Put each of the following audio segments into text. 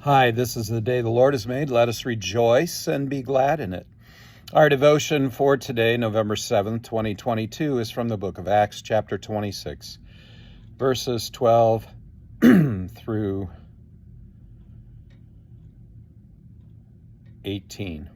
Hi, this is the day the Lord has made. Let us rejoice and be glad in it. Our devotion for today, November 7th, 2022, is from the book of Acts, chapter 26, verses 12 through 18.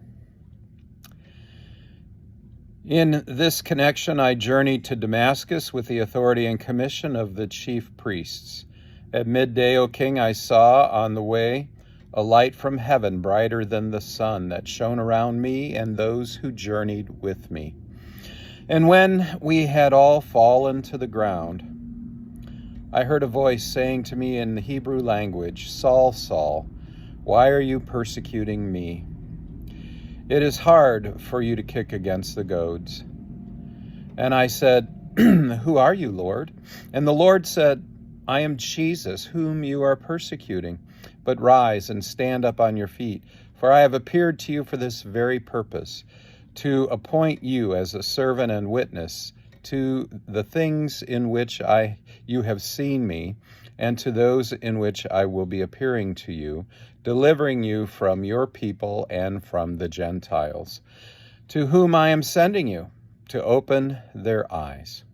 In this connection, I journeyed to Damascus with the authority and commission of the chief priests. At midday, O king, I saw on the way a light from heaven brighter than the sun that shone around me and those who journeyed with me. And when we had all fallen to the ground, I heard a voice saying to me in the Hebrew language, "Saul, Saul, why are you persecuting me? It is hard for you to kick against the goads." And I said, "Who are you, Lord?" And the Lord said, "I am Jesus, whom you are persecuting. But rise and stand up on your feet, for I have appeared to you for this very purpose, to appoint you as a servant and witness to the things in which you have seen me, and to those in which I will be appearing to you, delivering you from your people and from the Gentiles, to whom I am sending you, to open their eyes."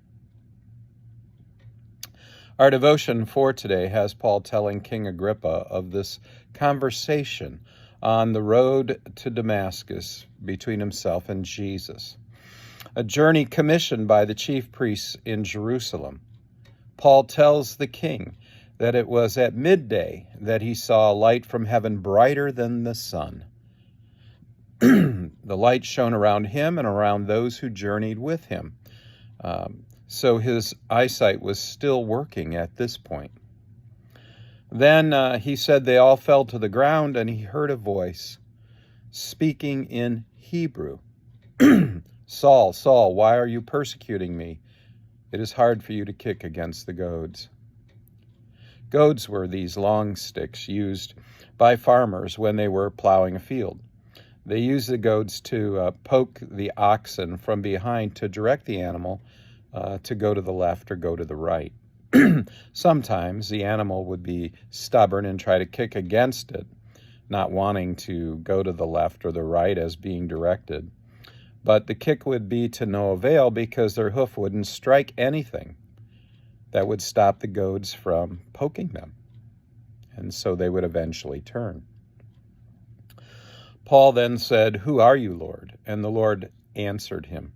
Our devotion for today has Paul telling King Agrippa of this conversation on the road to Damascus between himself and Jesus, a journey commissioned by the chief priests in Jerusalem. Paul tells the king that it was at midday that he saw a light from heaven brighter than the sun. The light shone around him and around those who journeyed with him. So his eyesight was still working at this point. Then he said they all fell to the ground, and he heard a voice speaking in Hebrew. "Saul, Saul, why are you persecuting me? It is hard for you to kick against the goads." Goads were these long sticks used by farmers when they were plowing a field. They used the goads to poke the oxen from behind to direct the animal to go to the left or go to the right. Sometimes the animal would be stubborn and try to kick against it, not wanting to go to the left or the right as being directed. But the kick would be to no avail because their hoof wouldn't strike anything that would stop the goads from poking them. And so they would eventually turn. Paul then said, "Who are you, Lord?" And the Lord answered him,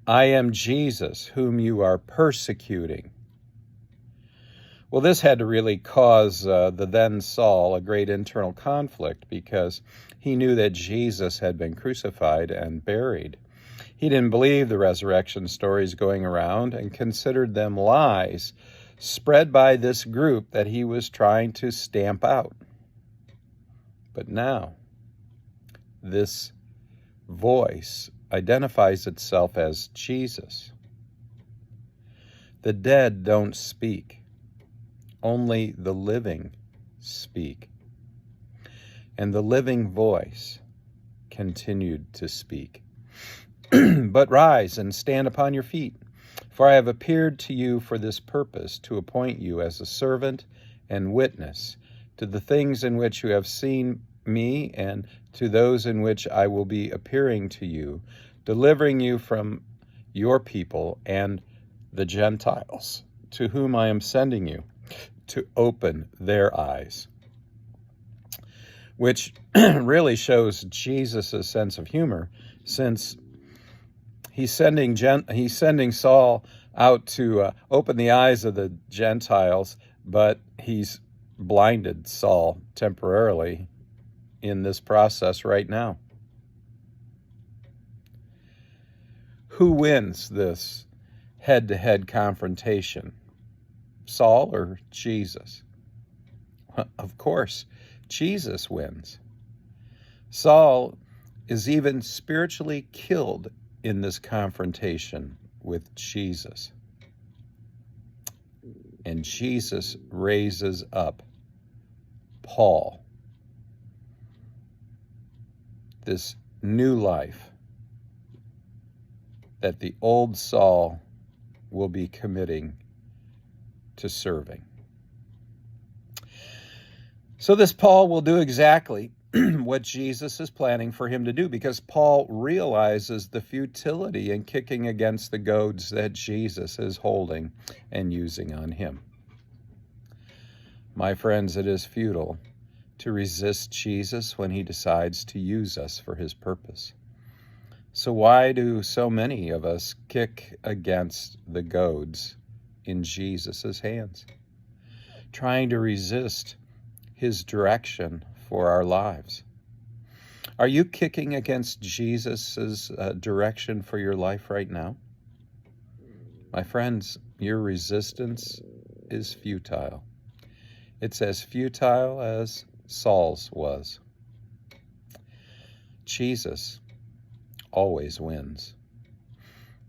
"I am Jesus, whom you are persecuting." Well, this had to really cause the then Saul a great internal conflict because he knew that Jesus had been crucified and buried. He didn't believe the resurrection stories going around and considered them lies spread by this group that he was trying to stamp out. But now, this voice identifies itself as Jesus. The dead don't speak. Only the living speak. And the living voice continued to speak. "But rise and stand upon your feet, for I have appeared to you for this purpose, to appoint you as a servant and witness to the things in which you have seen me and to those in which I will be appearing to you, delivering you from your people and the Gentiles, to whom I am sending you, to open their eyes." Which really shows Jesus' sense of humor, since he's sending Saul out to open the eyes of the Gentiles, but he's blinded Saul temporarily in this process right now. Who wins this head-to-head confrontation? Saul or Jesus? Of course, Jesus wins. Saul is even spiritually killed in this confrontation with Jesus. And Jesus raises up Paul, this new life that the old Saul will be committing to serving. So this Paul will do exactly what Jesus is planning for him to do, because Paul realizes the futility in kicking against the goads that Jesus is holding and using on him. My friends, it is futile to resist Jesus when he decides to use us for his purpose. So why do so many of us kick against the goads in Jesus' hands, trying to resist his direction for our lives? Are you kicking against Jesus' direction for your life right now? My friends, your resistance is futile. It's as futile as Saul's was. Jesus always wins.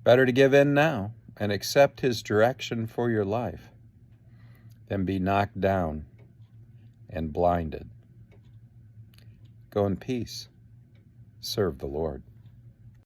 Better to give in now and accept his direction for your life than be knocked down and blinded. Go in peace. Serve the Lord.